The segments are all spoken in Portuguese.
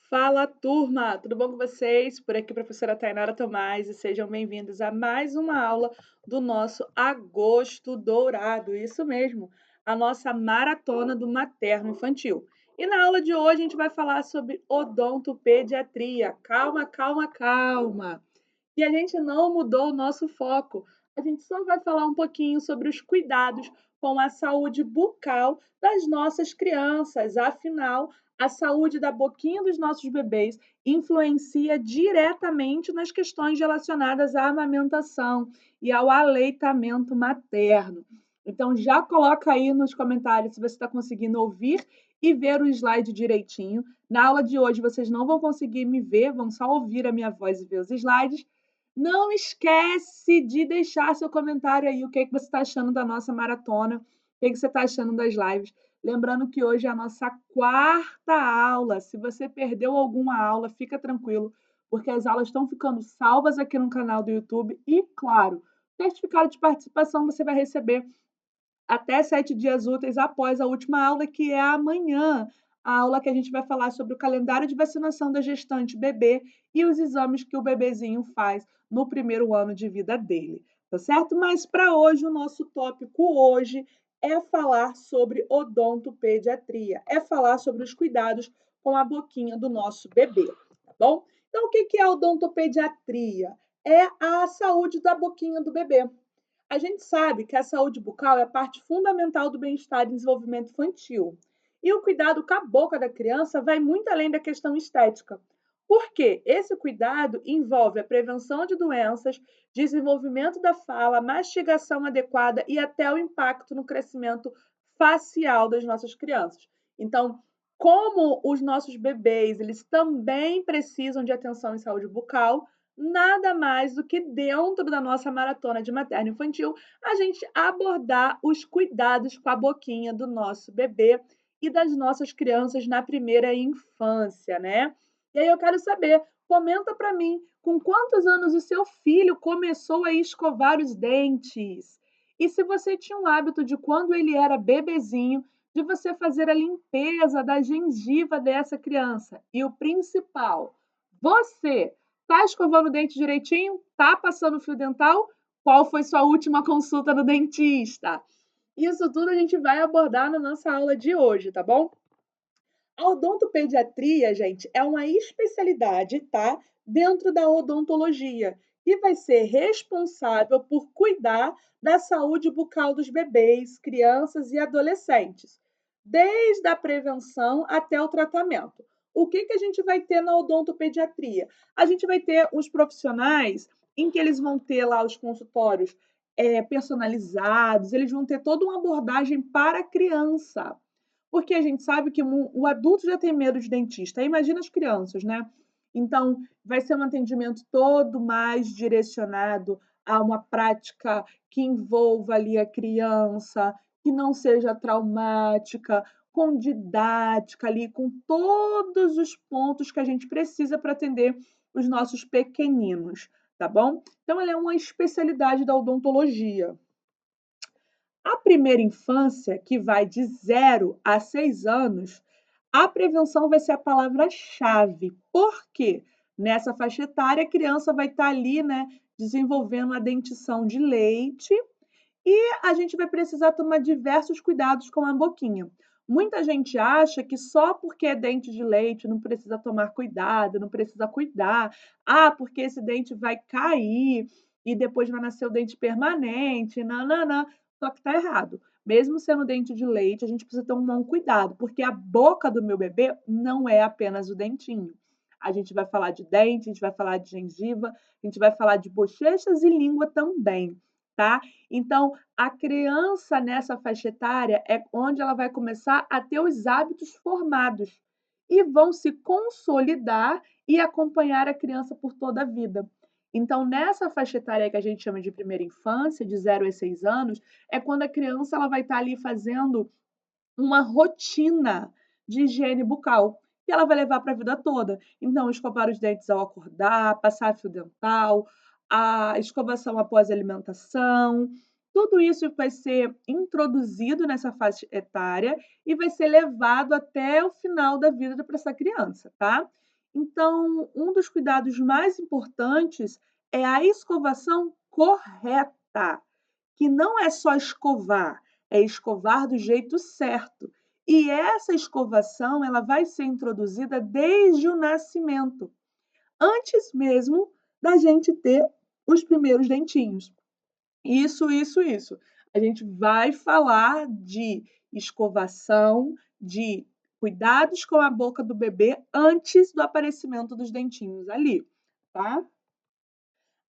Fala, turma! Tudo bom com vocês? Por aqui, professora Tainara Tomás, e sejam bem-vindos a mais uma aula do nosso Agosto Dourado. Isso mesmo, a nossa maratona do materno infantil. E na aula de hoje a gente vai falar sobre odontopediatria. Calma, calma, calma! E a gente não mudou o nosso foco. A gente só vai falar um pouquinho sobre os cuidados com a saúde bucal das nossas crianças. Afinal, a saúde da boquinha dos nossos bebês influencia diretamente nas questões relacionadas à amamentação e ao aleitamento materno. Então, já coloca aí nos comentários se você está conseguindo ouvir e ver o slide direitinho. Na aula de hoje, vocês não vão conseguir me ver, vão só ouvir a minha voz e ver os slides. Não esquece de deixar seu comentário aí, o que você está achando da nossa maratona, o que você está achando das lives. Lembrando que hoje é a nossa quarta aula. Se você perdeu alguma aula, fica tranquilo, porque as aulas estão ficando salvas aqui no canal do YouTube e, claro, certificado de participação você vai receber até 7 dias úteis após a última aula, que é amanhã. A aula que a gente vai falar sobre o calendário de vacinação da gestante bebê e os exames que o bebezinho faz no primeiro ano de vida dele, tá certo? Mas para hoje, o nosso tópico hoje é falar sobre odontopediatria, é falar sobre os cuidados com a boquinha do nosso bebê, tá bom? Então, o que é a odontopediatria? É a saúde da boquinha do bebê. A gente sabe que a saúde bucal é parte fundamental do bem-estar e desenvolvimento infantil. E o cuidado com a boca da criança vai muito além da questão estética. Por quê? Esse cuidado envolve a prevenção de doenças, desenvolvimento da fala, mastigação adequada e até o impacto no crescimento facial das nossas crianças. Então, como os nossos bebês, eles também precisam de atenção em saúde bucal, nada mais do que dentro da nossa maratona de materno infantil, a gente abordar os cuidados com a boquinha do nosso bebê e das nossas crianças na primeira infância, né? E aí eu quero saber, comenta para mim, com quantos anos o seu filho começou a escovar os dentes? E se você tinha um hábito de quando ele era bebezinho, de você fazer a limpeza da gengiva dessa criança? E o principal, você tá escovando o dente direitinho? Tá passando fio dental? Qual foi sua última consulta no dentista? Isso tudo a gente vai abordar na nossa aula de hoje, tá bom? A odontopediatria, gente, é uma especialidade, tá? Dentro da odontologia, que vai ser responsável por cuidar da saúde bucal dos bebês, crianças e adolescentes, desde a prevenção até o tratamento. O que a gente vai ter na odontopediatria? A gente vai ter os profissionais em que eles vão ter lá os consultórios personalizados, eles vão ter toda uma abordagem para a criança, porque a gente sabe que o adulto já tem medo de dentista, imagina as crianças, né? Então, vai ser um atendimento todo mais direcionado a uma prática que envolva ali a criança, que não seja traumática, com didática ali, com todos os pontos que a gente precisa para atender os nossos pequeninos, tá bom? Então, ela é uma especialidade da odontologia. A primeira infância, que vai de 0 a 6 anos, a prevenção vai ser a palavra-chave. Por quê? Nessa faixa etária, a criança vai estar ali, né, desenvolvendo a dentição de leite e a gente vai precisar tomar diversos cuidados com a boquinha. Muita gente acha que só porque é dente de leite não precisa tomar cuidado, não precisa cuidar. Ah, porque esse dente vai cair e depois vai nascer o dente permanente. Não, não, não. Só que está errado. Mesmo sendo dente de leite, a gente precisa tomar um cuidado, porque a boca do meu bebê não é apenas o dentinho. A gente vai falar de dente, a gente vai falar de gengiva, a gente vai falar de bochechas e língua também, tá? Então, a criança nessa faixa etária é onde ela vai começar a ter os hábitos formados e vão se consolidar e acompanhar a criança por toda a vida. Então, nessa faixa etária que a gente chama de primeira infância, de 0 a 6 anos, é quando a criança ela vai estar ali fazendo uma rotina de higiene bucal que ela vai levar para a vida toda. Então, escovar os dentes ao acordar, passar fio dental, a escovação após a alimentação, tudo isso vai ser introduzido nessa faixa etária e vai ser levado até o final da vida para essa criança, tá? Então, um dos cuidados mais importantes é a escovação correta, que não é só escovar, é escovar do jeito certo. E essa escovação, ela vai ser introduzida desde o nascimento, antes mesmo da gente ter os primeiros dentinhos. Isso. A gente vai falar de escovação, de cuidados com a boca do bebê antes do aparecimento dos dentinhos ali, tá?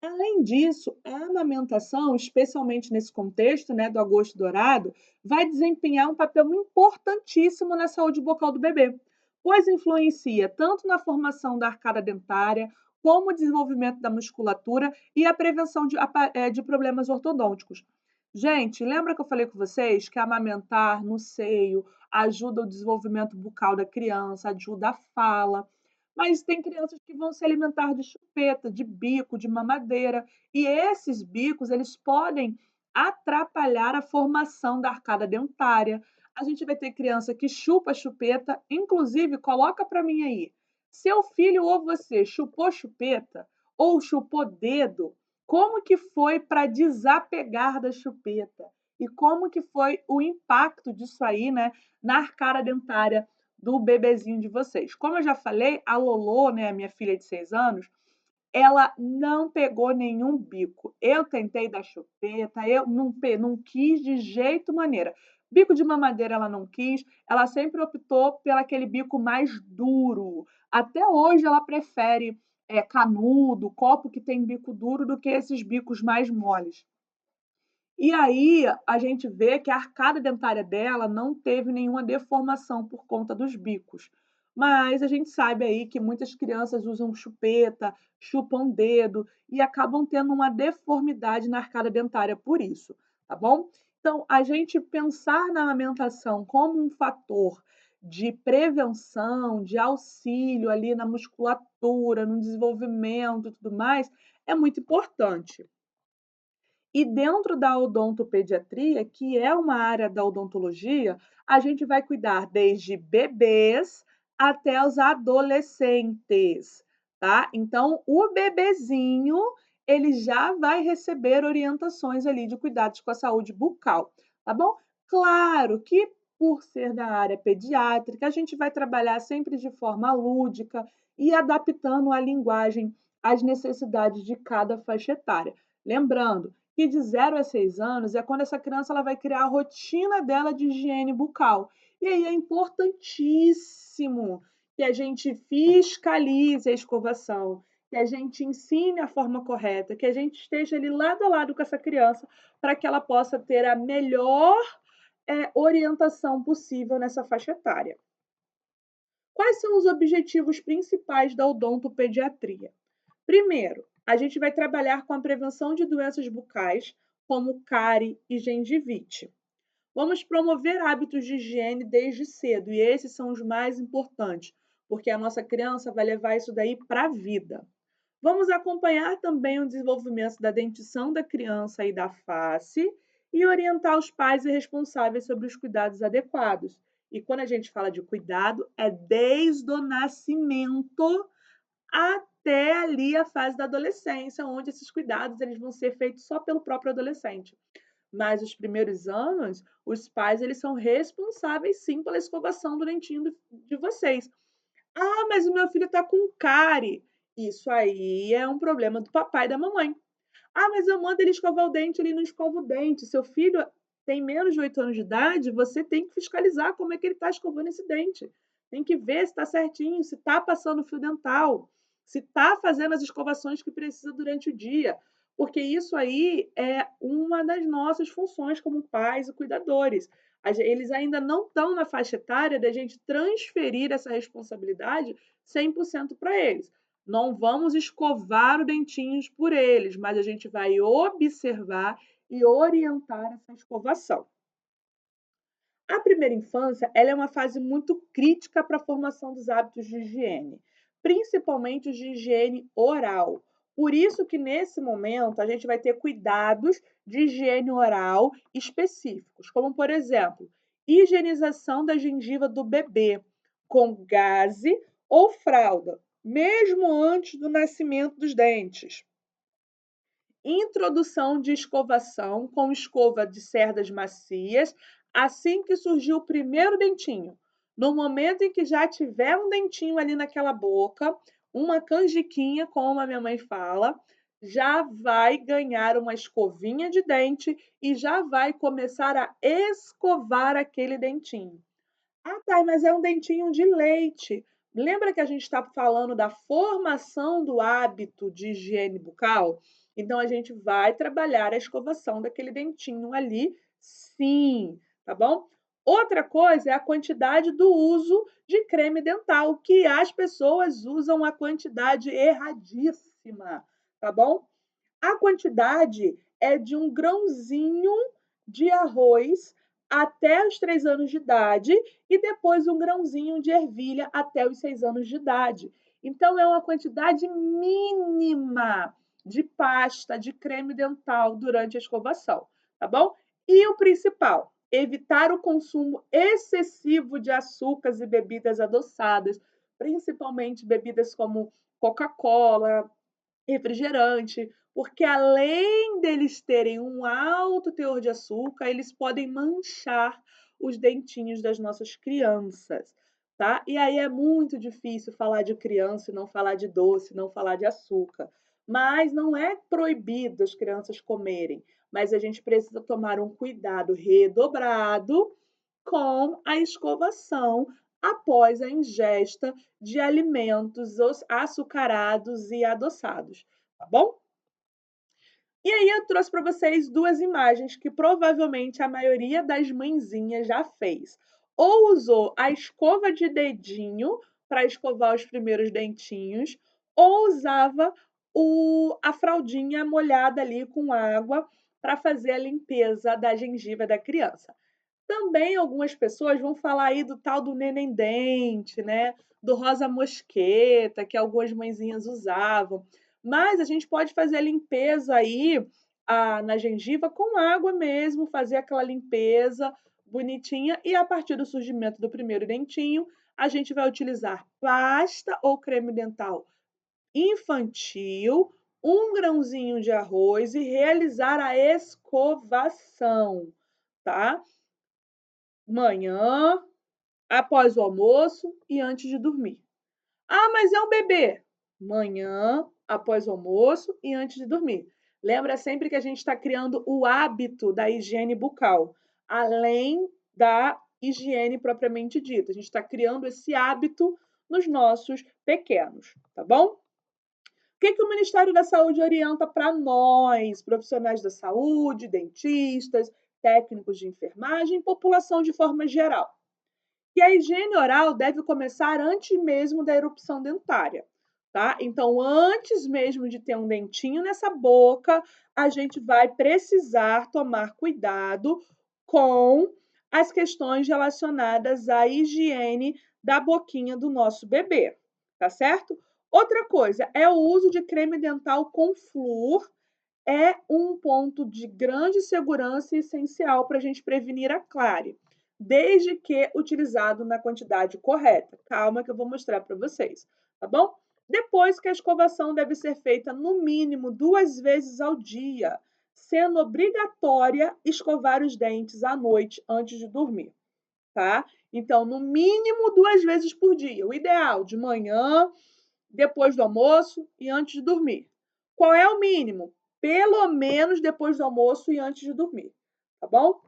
Além disso, a amamentação, especialmente nesse contexto, né, do agosto dourado, vai desempenhar um papel importantíssimo na saúde bucal do bebê, pois influencia tanto na formação da arcada dentária, como o desenvolvimento da musculatura e a prevenção de problemas ortodônticos. Gente, lembra que eu falei com vocês que amamentar no seio ajuda o desenvolvimento bucal da criança, ajuda a fala? Mas tem crianças que vão se alimentar de chupeta, de bico, de mamadeira, e esses bicos, eles podem atrapalhar a formação da arcada dentária. A gente vai ter criança que chupa a chupeta, inclusive, coloca para mim aí, seu filho ou você chupou chupeta ou chupou dedo, como que foi para desapegar da chupeta? E como que foi o impacto disso aí, né, na arcada dentária do bebezinho de vocês. Como eu já falei, a Lolô, né, a minha filha de 6 anos, ela não pegou nenhum bico. Eu tentei dar chupeta, eu não quis de jeito maneira. Bico de mamadeira ela não quis, ela sempre optou pelo aquele bico mais duro. Até hoje ela prefere canudo, copo que tem bico duro, do que esses bicos mais moles. E aí a gente vê que a arcada dentária dela não teve nenhuma deformação por conta dos bicos. Mas a gente sabe aí que muitas crianças usam chupeta, chupam dedo e acabam tendo uma deformidade na arcada dentária por isso, tá bom? Então, a gente pensar na amamentação como um fator de prevenção, de auxílio ali na musculatura, no desenvolvimento e tudo mais, é muito importante. E dentro da odontopediatria, que é uma área da odontologia, a gente vai cuidar desde bebês até os adolescentes, tá? Então, o bebezinho, ele já vai receber orientações ali de cuidados com a saúde bucal, tá bom? Claro que por ser da área pediátrica, a gente vai trabalhar sempre de forma lúdica e adaptando a linguagem às necessidades de cada faixa etária. Lembrando que de 0 a 6 anos é quando essa criança ela vai criar a rotina dela de higiene bucal. E aí é importantíssimo que a gente fiscalize a escovação, que a gente ensine a forma correta, que a gente esteja ali lado a lado com essa criança para que ela possa ter a melhor orientação possível nessa faixa etária. Quais são os objetivos principais da odontopediatria? Primeiro, a gente vai trabalhar com a prevenção de doenças bucais, como cárie e gengivite. Vamos promover hábitos de higiene desde cedo, e esses são os mais importantes, porque a nossa criança vai levar isso daí para a vida. Vamos acompanhar também o desenvolvimento da dentição da criança e da face e orientar os pais e responsáveis sobre os cuidados adequados. E quando a gente fala de cuidado, é desde o nascimento até ali a fase da adolescência, onde esses cuidados eles vão ser feitos só pelo próprio adolescente. Mas os primeiros anos, os pais eles são responsáveis sim pela escovação do dentinho de vocês. Ah, mas o meu filho está com cárie. Isso aí é um problema do papai e da mamãe. Ah, mas eu mando ele escovar o dente, ele não escova o dente. Seu filho tem menos de 8 anos de idade, você tem que fiscalizar como é que ele está escovando esse dente. Tem que ver se está certinho, se está passando fio dental, se está fazendo as escovações que precisa durante o dia. Porque isso aí é uma das nossas funções como pais e cuidadores. Eles ainda não estão na faixa etária da gente transferir essa responsabilidade 100% para eles. Não vamos escovar os dentinhos por eles, mas a gente vai observar e orientar essa escovação. A primeira infância, ela é uma fase muito crítica para a formação dos hábitos de higiene, principalmente os de higiene oral. Por isso que nesse momento a gente vai ter cuidados de higiene oral específicos, como por exemplo, higienização da gengiva do bebê com gaze ou fralda. mesmo antes do nascimento dos dentes. Introdução de escovação com escova de cerdas macias, assim que surgiu o primeiro dentinho. No momento em que já tiver um dentinho ali naquela boca, uma canjiquinha, como a minha mãe fala, já vai ganhar uma escovinha de dente e já vai começar a escovar aquele dentinho. Ah, tá, mas é um dentinho de leite. Lembra que a gente está falando da formação do hábito de higiene bucal? Então, a gente vai trabalhar a escovação daquele dentinho ali, sim, tá bom? Outra coisa é a quantidade do uso de creme dental, que as pessoas usam a quantidade erradíssima, tá bom? A quantidade é de um grãozinho de arroz até os 3 anos de idade e depois um grãozinho de ervilha até os 6 anos de idade. Então, é uma quantidade mínima de pasta, de creme dental durante a escovação, tá bom? E o principal, evitar o consumo excessivo de açúcares e bebidas adoçadas, principalmente bebidas como Coca-Cola, refrigerante, porque além deles terem um alto teor de açúcar, eles podem manchar os dentinhos das nossas crianças, tá? E aí é muito difícil falar de criança e não falar de doce, não falar de açúcar. Mas não é proibido as crianças comerem, mas a gente precisa tomar um cuidado redobrado com a escovação após a ingesta de alimentos açucarados e adoçados, tá bom? E aí eu trouxe para vocês duas imagens que provavelmente a maioria das mãezinhas já fez. Ou usou a escova de dedinho para escovar os primeiros dentinhos, ou usava a fraldinha molhada ali com água para fazer a limpeza da gengiva da criança. Também algumas pessoas vão falar aí do tal do neném dente, né? Do rosa mosqueta, que algumas mãezinhas usavam. Mas a gente pode fazer a limpeza aí na gengiva com água mesmo, fazer aquela limpeza bonitinha. E a partir do surgimento do primeiro dentinho, a gente vai utilizar pasta ou creme dental infantil, um grãozinho de arroz e realizar a escovação, tá? Manhã, após o almoço e antes de dormir. Ah, mas é um bebê. Manhã, após o almoço e antes de dormir. Lembra sempre que a gente está criando o hábito da higiene bucal, além da higiene propriamente dita. A gente está criando esse hábito nos nossos pequenos, tá bom? O que o Ministério da Saúde orienta para nós, profissionais da saúde, dentistas, técnicos de enfermagem, população de forma geral? Que a higiene oral deve começar antes mesmo da erupção dentária, tá? Então, antes mesmo de ter um dentinho nessa boca, a gente vai precisar tomar cuidado com as questões relacionadas à higiene da boquinha do nosso bebê, tá certo? Outra coisa é o uso de creme dental com flúor, é um ponto de grande segurança e essencial para a gente prevenir a cárie, desde que utilizado na quantidade correta. Calma que eu vou mostrar para vocês, tá bom? Depois que a escovação deve ser feita no mínimo 2 vezes ao dia, sendo obrigatória escovar os dentes à noite antes de dormir, tá? Então, no mínimo 2 vezes por dia. O ideal, de manhã, depois do almoço e antes de dormir. Qual é o mínimo? Pelo menos depois do almoço e antes de dormir, tá bom?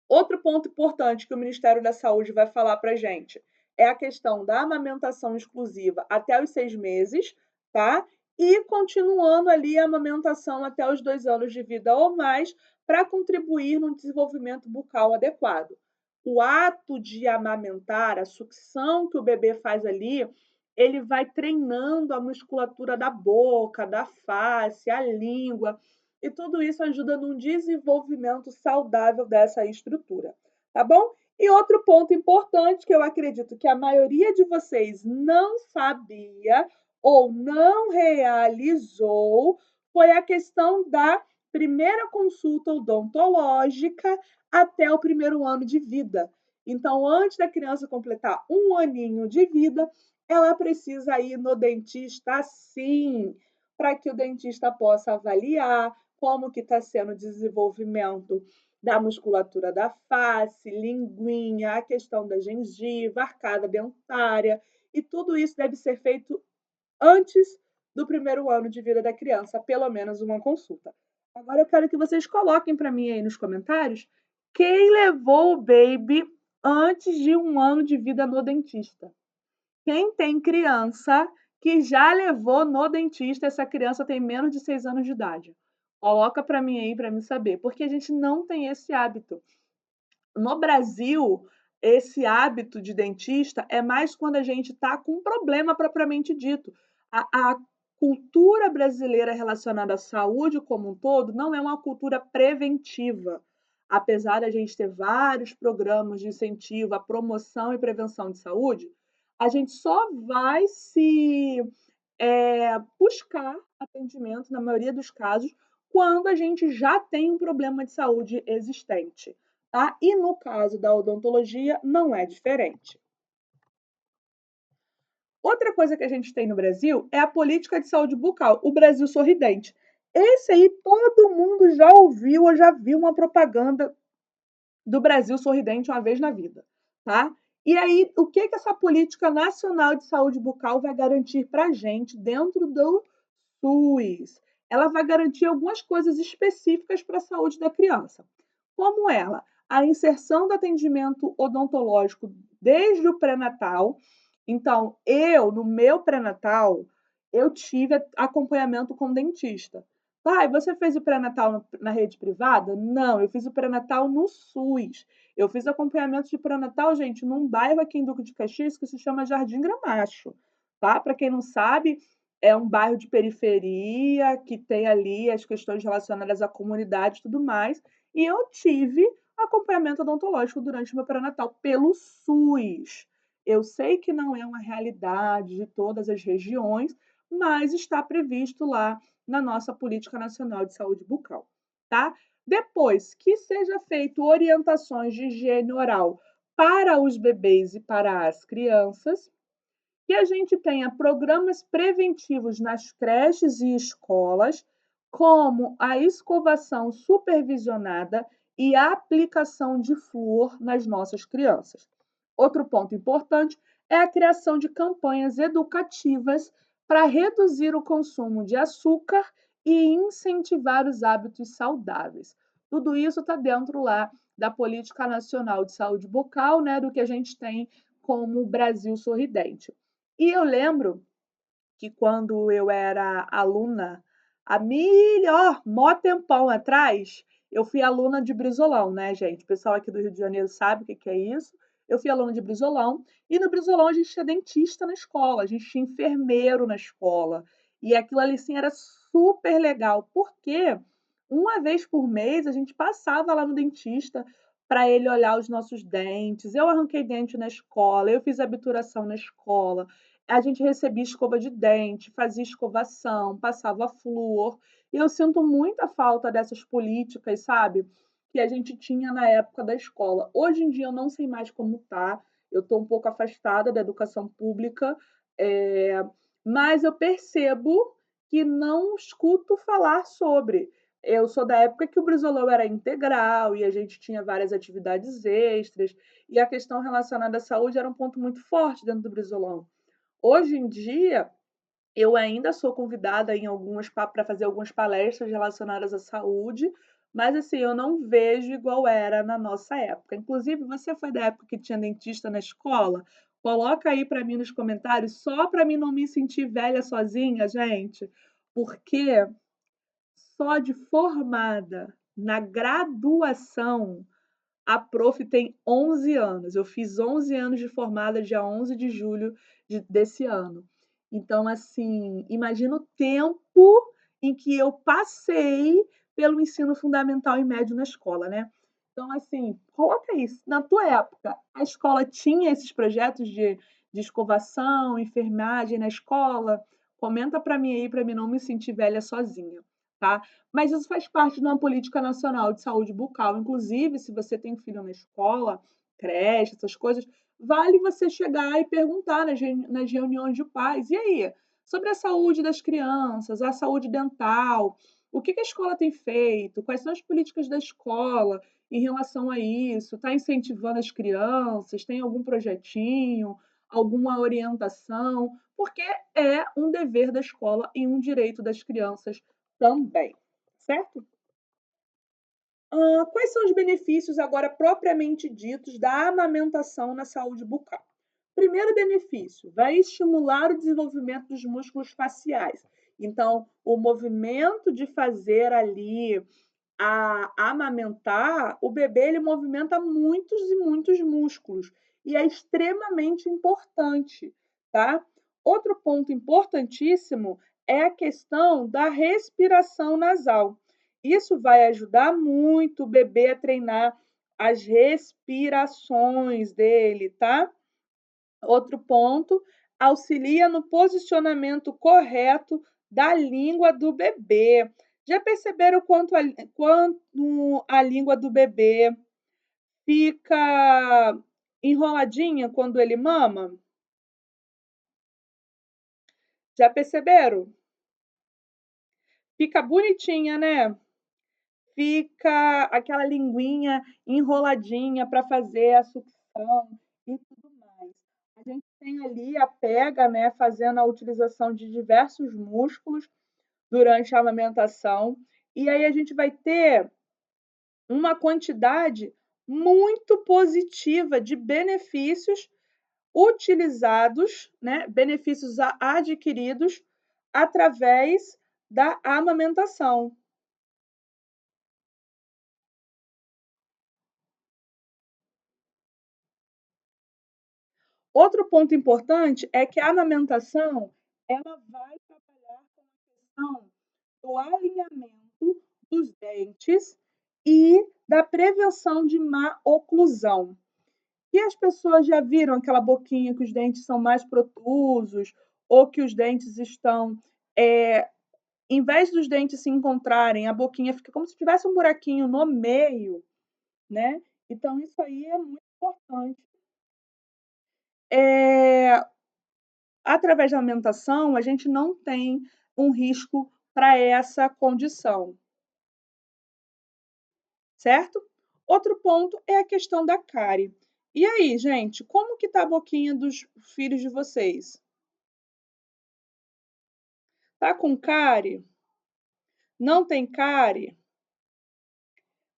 Outro ponto importante que o Ministério da Saúde vai falar para gente é a questão da amamentação exclusiva até os 6 meses, tá? E continuando ali a amamentação até os 2 anos de vida ou mais, para contribuir no desenvolvimento bucal adequado. O ato de amamentar, a sucção que o bebê faz ali, ele vai treinando a musculatura da boca, da face, a língua, e tudo isso ajuda no desenvolvimento saudável dessa estrutura, tá bom? E outro ponto importante que eu acredito que a maioria de vocês não sabia ou não realizou foi a questão da primeira consulta odontológica até o primeiro ano de vida. Então, antes da criança completar um aninho de vida, ela precisa ir no dentista sim, para que o dentista possa avaliar como que está sendo o desenvolvimento da musculatura da face, linguinha, a questão da gengiva, arcada dentária, e tudo isso deve ser feito antes do primeiro ano de vida da criança, pelo menos uma consulta. Agora eu quero que vocês coloquem para mim aí nos comentários quem levou o baby antes de um ano de vida no dentista. Quem tem criança que já levou no dentista, essa criança tem menos de 6 anos de idade. Coloca para mim aí para mim saber, porque a gente não tem esse hábito. No Brasil, esse hábito de dentista é mais quando a gente está com um problema propriamente dito. A cultura brasileira relacionada à saúde como um todo não é uma cultura preventiva. Apesar da gente ter vários programas de incentivo à promoção e prevenção de saúde, a gente só vai se buscar atendimento, na maioria dos casos, quando a gente já tem um problema de saúde existente, tá? E no caso da odontologia, não é diferente. Outra coisa que a gente tem no Brasil é a política de saúde bucal, o Brasil Sorridente. Esse aí todo mundo já ouviu ou já viu uma propaganda do Brasil Sorridente uma vez na vida, tá? E aí, o que essa política nacional de saúde bucal vai garantir para a gente dentro do SUS? Ela vai garantir algumas coisas específicas para a saúde da criança, como ela, a inserção do atendimento odontológico desde o pré-natal. Então, no meu pré-natal, eu tive acompanhamento com dentista. Pai, você fez o pré-natal na rede privada? Não, eu fiz o pré-natal no SUS. Eu fiz acompanhamento de pré-natal, gente, num bairro aqui em Duque de Caxias que se chama Jardim Gramacho, tá? Para quem não sabe, é um bairro de periferia que tem ali as questões relacionadas à comunidade e tudo mais. E eu tive acompanhamento odontológico durante o meu pré-natal pelo SUS. Eu sei que não é uma realidade de todas as regiões, mas está previsto lá na nossa Política Nacional de Saúde Bucal, tá? Depois que seja feito orientações de higiene oral para os bebês e para as crianças, que a gente tenha programas preventivos nas creches e escolas, como a escovação supervisionada e a aplicação de flúor nas nossas crianças. Outro ponto importante é a criação de campanhas educativas para reduzir o consumo de açúcar e incentivar os hábitos saudáveis. Tudo isso está dentro lá da Política Nacional de Saúde Bucal, né, do que a gente tem como Brasil Sorridente. E eu lembro que quando eu era aluna, há mó tempão atrás, eu fui aluna de Brizolão, né, gente? O pessoal aqui do Rio de Janeiro sabe o que que é isso. Eu fui aluna de Brizolão, e no Brizolão a gente tinha dentista na escola, a gente tinha enfermeiro na escola. E aquilo ali, sim, era super legal, porque uma vez por mês a gente passava lá no dentista para ele olhar os nossos dentes. Eu arranquei dente na escola, eu fiz obturação na escola, a gente recebia escova de dente, fazia escovação, passava flúor. E eu sinto muita falta dessas políticas, sabe? Que a gente tinha na época da escola. Hoje em dia eu não sei mais como tá. Eu estou um pouco afastada da educação pública, mas eu percebo que não escuto falar sobre. Eu sou da época que o Brizolão era integral e a gente tinha várias atividades extras, e a questão relacionada à saúde era um ponto muito forte dentro do Brizolão. Hoje em dia, eu ainda sou convidada em algumas para fazer algumas palestras relacionadas à saúde, mas assim, eu não vejo igual era na nossa época. Inclusive, você foi da época que tinha dentista na escola? Coloca aí para mim nos comentários, só para mim não me sentir velha sozinha, gente, porque só de formada na graduação a prof tem 11 anos. Eu fiz 11 anos de formada dia 11 de julho desse ano. Então, assim, imagina o tempo em que eu passei pelo ensino fundamental e médio na escola, né? Então, assim, coloca isso. Na tua época, a escola tinha esses projetos de escovação, enfermagem na escola? Comenta para mim aí, para mim não me sentir velha sozinha, tá? Mas isso faz parte de uma política nacional de saúde bucal. Inclusive, se você tem filho na escola, creche, essas coisas, vale você chegar e perguntar nas reuniões de pais: "E aí, sobre a saúde das crianças, a saúde dental, o que que a escola tem feito? Quais são as políticas da escola em relação a isso? Está incentivando as crianças? Tem algum projetinho, alguma orientação?", porque é um dever da escola e um direito das crianças também, certo? Quais são os benefícios agora propriamente ditos da amamentação na saúde bucal? Primeiro benefício, vai estimular o desenvolvimento dos músculos faciais. Então, o movimento de fazer ali a amamentar, o bebê ele movimenta muitos e muitos músculos e é extremamente importante, tá? Outro ponto importantíssimo é a questão da respiração nasal. Isso vai ajudar muito o bebê a treinar as respirações dele, tá? Outro ponto, auxilia no posicionamento correto da língua do bebê. Já perceberam quanto a língua do bebê fica enroladinha quando ele mama? Já perceberam? Fica bonitinha, né? Fica aquela linguinha enroladinha para fazer a sucção e tudo mais. A gente tem ali a pega, né, fazendo a utilização de diversos músculos durante a amamentação, e aí a gente vai ter uma quantidade muito positiva de benefícios utilizados, né, benefícios adquiridos através da amamentação. Outro ponto importante é que a amamentação, ela vai trabalhar com a questão do alinhamento dos dentes e da prevenção de má oclusão. E as pessoas já viram aquela boquinha que os dentes são mais protusos ou que os dentes estão, em vez dos dentes se encontrarem, a boquinha fica como se tivesse um buraquinho no meio, né? Então isso aí é muito importante. Eh, Através da alimentação, a gente não tem um risco para essa condição, certo? Outro ponto é a questão da cárie. E aí, gente, como que tá a boquinha dos filhos de vocês? Tá com cárie? Não tem cárie?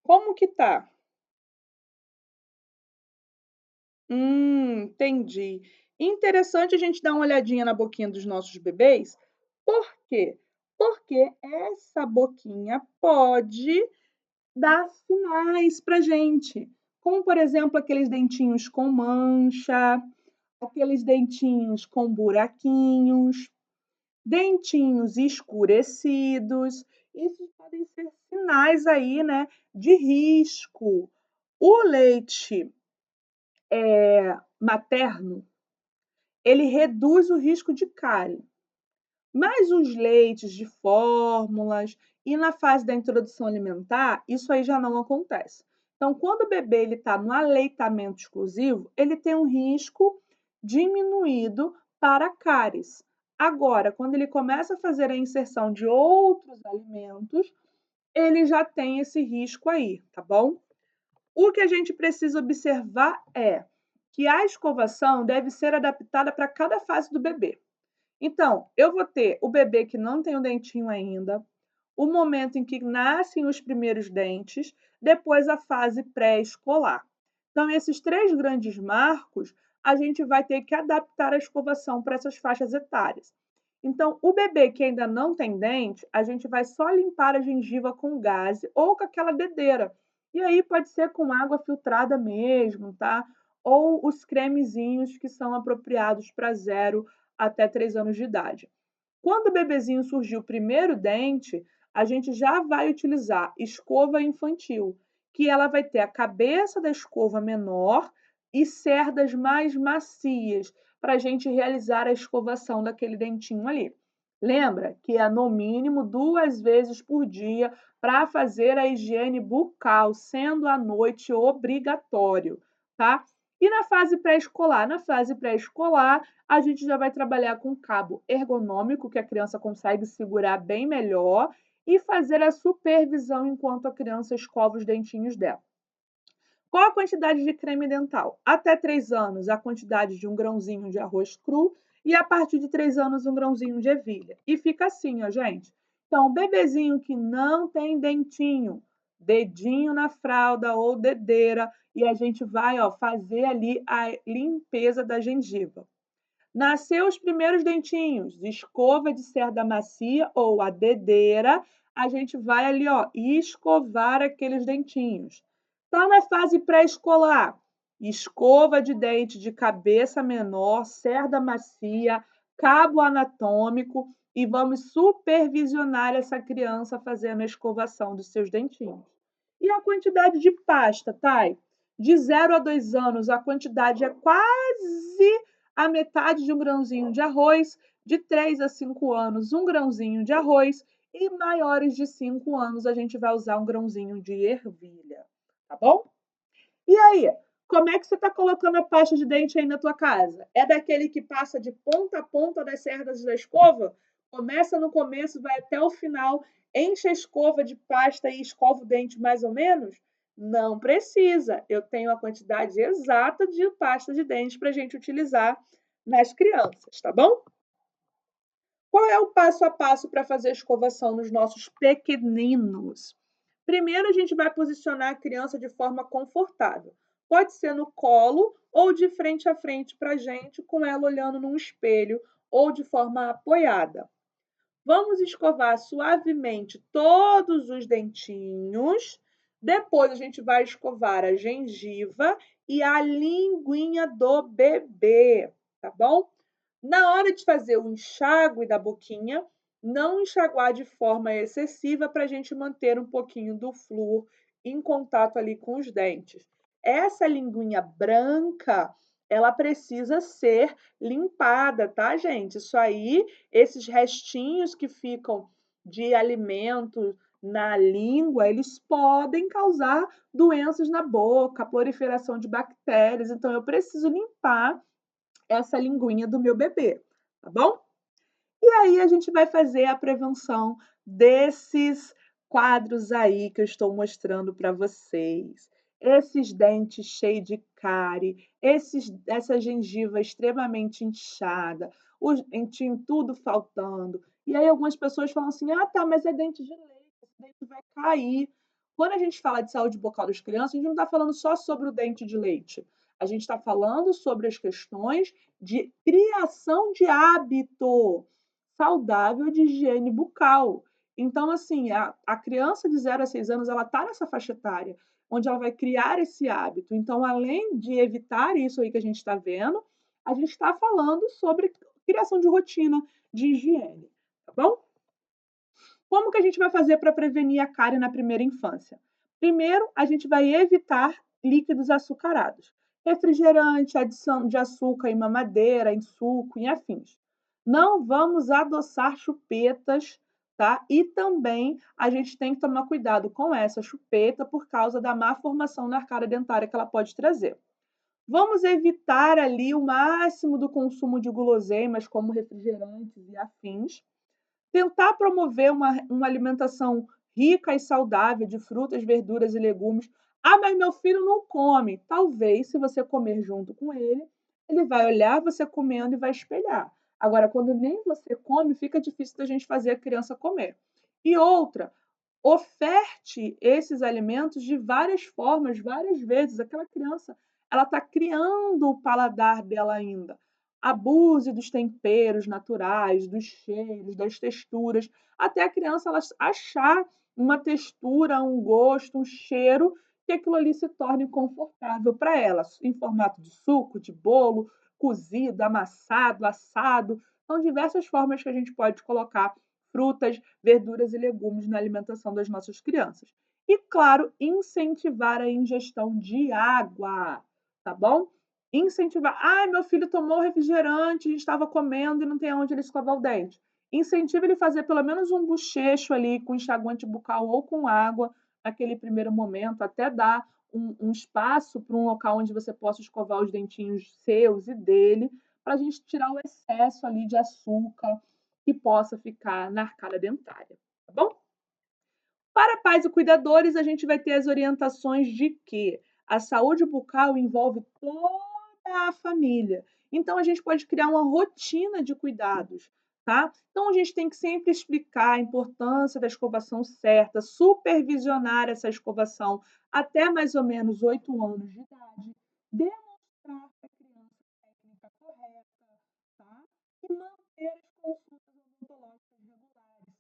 Como que tá? Entendi. Interessante a gente dar uma olhadinha na boquinha dos nossos bebês. Por quê? Porque essa boquinha pode dar sinais pra gente, como por exemplo aqueles dentinhos com mancha, aqueles dentinhos com buraquinhos, dentinhos escurecidos. Isso podem ser sinais aí, né, de risco. O leite materno, ele reduz o risco de cárie. Mas os leites de fórmulas e na fase da introdução alimentar, isso aí já não acontece. Então, quando o bebê está no aleitamento exclusivo, ele tem um risco diminuído para cáries. Agora, quando ele começa a fazer a inserção de outros alimentos, ele já tem esse risco aí, tá bom? O que a gente precisa observar é que a escovação deve ser adaptada para cada fase do bebê. Então, eu vou ter o bebê que não tem o dentinho ainda, o momento em que nascem os primeiros dentes, depois a fase pré-escolar. Então, esses três grandes marcos, a gente vai ter que adaptar a escovação para essas faixas etárias. Então, o bebê que ainda não tem dente, a gente vai só limpar a gengiva com gaze ou com aquela dedeira. E aí pode ser com água filtrada mesmo, tá? Ou os cremezinhos que são apropriados para 0 até 3 anos de idade. Quando o bebezinho surgir o primeiro dente, a gente já vai utilizar escova infantil, que ela vai ter a cabeça da escova menor e cerdas mais macias para a gente realizar a escovação daquele dentinho ali. Lembra que é no mínimo 2 vezes por dia para fazer a higiene bucal, sendo à noite obrigatório, tá? E na fase pré-escolar? Na fase pré-escolar, a gente já vai trabalhar com cabo ergonômico, que a criança consegue segurar bem melhor, e fazer a supervisão enquanto a criança escova os dentinhos dela. Qual a quantidade de creme dental? Até 3 anos, a quantidade de um grãozinho de arroz cru e a partir de 3 anos, um grãozinho de ervilha. E fica assim, ó, gente. Então, bebezinho que não tem dentinho, dedinho na fralda ou dedeira, e a gente vai, ó, fazer ali a limpeza da gengiva. Nasceu os primeiros dentinhos, escova de cerda macia ou a dedeira, a gente vai ali, ó, escovar aqueles dentinhos. Tá na fase pré-escolar, escova de dente de cabeça menor, cerda macia, cabo anatômico e vamos supervisionar essa criança fazendo a escovação dos seus dentinhos. E a quantidade de pasta, Thay? De 0 a 2 anos, a quantidade é quase a metade de um grãozinho de arroz, de 3 a 5 anos, um grãozinho de arroz, e maiores de 5 anos a gente vai usar um grãozinho de ervilha, tá bom? E aí, como é que você está colocando a pasta de dente aí na tua casa? É daquele que passa de ponta a ponta das cerdas da escova? Começa no começo, vai até o final, enche a escova de pasta e escova o dente mais ou menos? Não precisa. Eu tenho a quantidade exata de pasta de dente para a gente utilizar nas crianças, tá bom? Qual é o passo a passo para fazer a escovação nos nossos pequeninos? Primeiro, a gente vai posicionar a criança de forma confortável. Pode ser no colo ou de frente a frente para a gente, com ela olhando num espelho ou de forma apoiada. Vamos escovar suavemente todos os dentinhos. Depois, a gente vai escovar a gengiva e a linguinha do bebê, tá bom? Na hora de fazer o enxágue da boquinha, não enxaguar de forma excessiva para a gente manter um pouquinho do flúor em contato ali com os dentes. Essa linguinha branca, ela precisa ser limpada, tá, gente? Isso aí, esses restinhos que ficam de alimento na língua, eles podem causar doenças na boca, proliferação de bactérias. Então, eu preciso limpar essa linguinha do meu bebê, tá bom? E aí a gente vai fazer a prevenção desses quadros aí que eu estou mostrando para vocês. Esses dentes cheios de cárie, essa gengiva extremamente inchada, os dentinhos tudo faltando. E aí algumas pessoas falam assim: ah, tá, mas é dente de leite, esse dente vai cair. Quando a gente fala de saúde bucal das crianças, a gente não está falando só sobre o dente de leite. A gente está falando sobre as questões de criação de hábito saudável de higiene bucal. Então, assim, a criança de 0 a 6 anos, ela está nessa faixa etária, onde ela vai criar esse hábito. Então, além de evitar isso aí que a gente está vendo, a gente está falando sobre criação de rotina de higiene, tá bom? Como que a gente vai fazer para prevenir a cárie na primeira infância? Primeiro, a gente vai evitar líquidos açucarados. Refrigerante, adição de açúcar em mamadeira, em suco, em afins. Não vamos adoçar chupetas, tá? E também a gente tem que tomar cuidado com essa chupeta por causa da má formação na arcada dentária que ela pode trazer. Vamos evitar ali o máximo do consumo de guloseimas, como refrigerantes e afins. Tentar promover uma alimentação rica e saudável de frutas, verduras e legumes. Ah, mas meu filho não come. Talvez, se você comer junto com ele, ele vai olhar você comendo e vai espelhar. Agora, quando nem você come, fica difícil da gente fazer a criança comer. E outra, oferte esses alimentos de várias formas, várias vezes. Aquela criança, ela está criando o paladar dela ainda. Abuse dos temperos naturais, dos cheiros, das texturas, até a criança ela achar uma textura, um gosto, um cheiro, que aquilo ali se torne confortável para ela, em formato de suco, de bolo, cozido, amassado, assado. São diversas formas que a gente pode colocar frutas, verduras e legumes na alimentação das nossas crianças. E, claro, incentivar a ingestão de água, tá bom? Incentivar. Ah, meu filho tomou refrigerante, a gente estava comendo e não tem onde ele escovar o dente. Incentiva ele a fazer pelo menos um bochecho ali com enxaguante bucal ou com água naquele primeiro momento, até dar um espaço para um local onde você possa escovar os dentinhos seus e dele, para a gente tirar o excesso ali de açúcar que possa ficar na arcada dentária, tá bom? Para pais e cuidadores, a gente vai ter as orientações de que a saúde bucal envolve toda a família. Então, a gente pode criar uma rotina de cuidados, tá? Então, a gente tem que sempre explicar a importância da escovação certa, supervisionar essa escovação até mais ou menos 8 anos de idade, demonstrar para a criança a técnica correta, tá? E manter as consultas odontológicas regulares,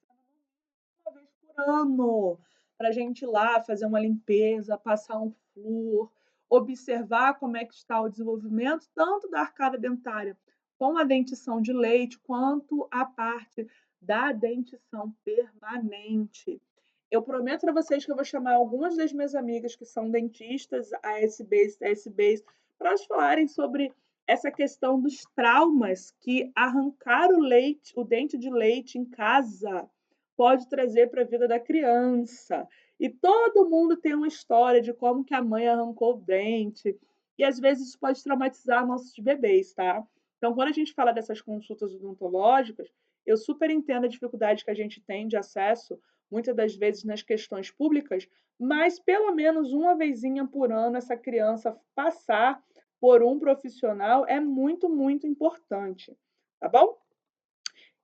uma vez por ano, para a gente ir lá fazer uma limpeza, passar um flúor, observar como é que está o desenvolvimento tanto da arcada dentária com a dentição de leite, quanto a parte da dentição permanente. Eu prometo para vocês que eu vou chamar algumas das minhas amigas que são dentistas, ASBs, TSBs, para elas falarem sobre essa questão dos traumas que arrancar o leite, o dente de leite em casa pode trazer para a vida da criança. E todo mundo tem uma história de como que a mãe arrancou o dente. E às vezes isso pode traumatizar nossos bebês, tá? Então, quando a gente fala dessas consultas odontológicas, eu super entendo a dificuldade que a gente tem de acesso, muitas das vezes nas questões públicas, mas pelo menos uma vezinha por ano essa criança passar por um profissional é muito, muito importante, tá bom?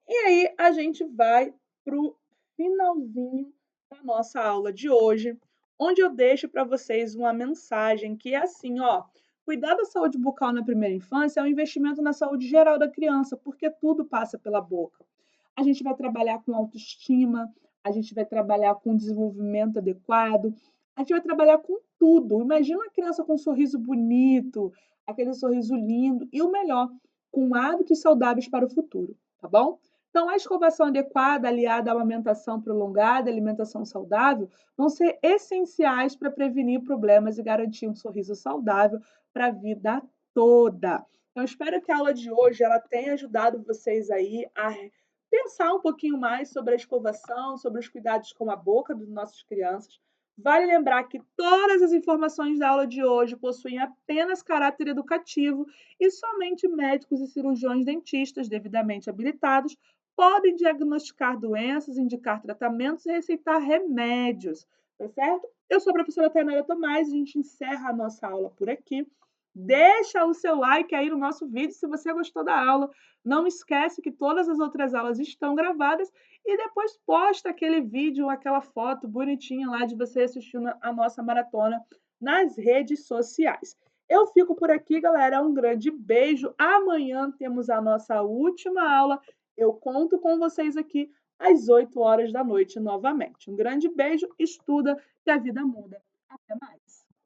E aí a gente vai para o finalzinho da nossa aula de hoje, onde eu deixo para vocês uma mensagem que é assim, ó, cuidar da saúde bucal na primeira infância é um investimento na saúde geral da criança, porque tudo passa pela boca. A gente vai trabalhar com autoestima, a gente vai trabalhar com desenvolvimento adequado, a gente vai trabalhar com tudo. Imagina uma criança com um sorriso bonito, aquele sorriso lindo e o melhor, com hábitos saudáveis para o futuro, tá bom? Então, a escovação adequada, aliada à amamentação prolongada, alimentação saudável, vão ser essenciais para prevenir problemas e garantir um sorriso saudável para a vida toda. Então, espero que a aula de hoje ela tenha ajudado vocês aí a pensar um pouquinho mais sobre a escovação, sobre os cuidados com a boca das nossas crianças. Vale lembrar que todas as informações da aula de hoje possuem apenas caráter educativo e somente médicos e cirurgiões dentistas devidamente habilitados podem diagnosticar doenças, indicar tratamentos e receitar remédios, tá certo? Eu sou a professora Tainara Tomás, a gente encerra a nossa aula por aqui. Deixa o seu like aí no nosso vídeo se você gostou da aula. Não esquece que todas as outras aulas estão gravadas e depois posta aquele vídeo, aquela foto bonitinha lá de você assistindo a nossa maratona nas redes sociais. Eu fico por aqui, galera. Um grande beijo. Amanhã temos a nossa última aula. Eu conto com vocês aqui às 8 horas da noite novamente. Um grande beijo, estuda que a vida muda. Até mais.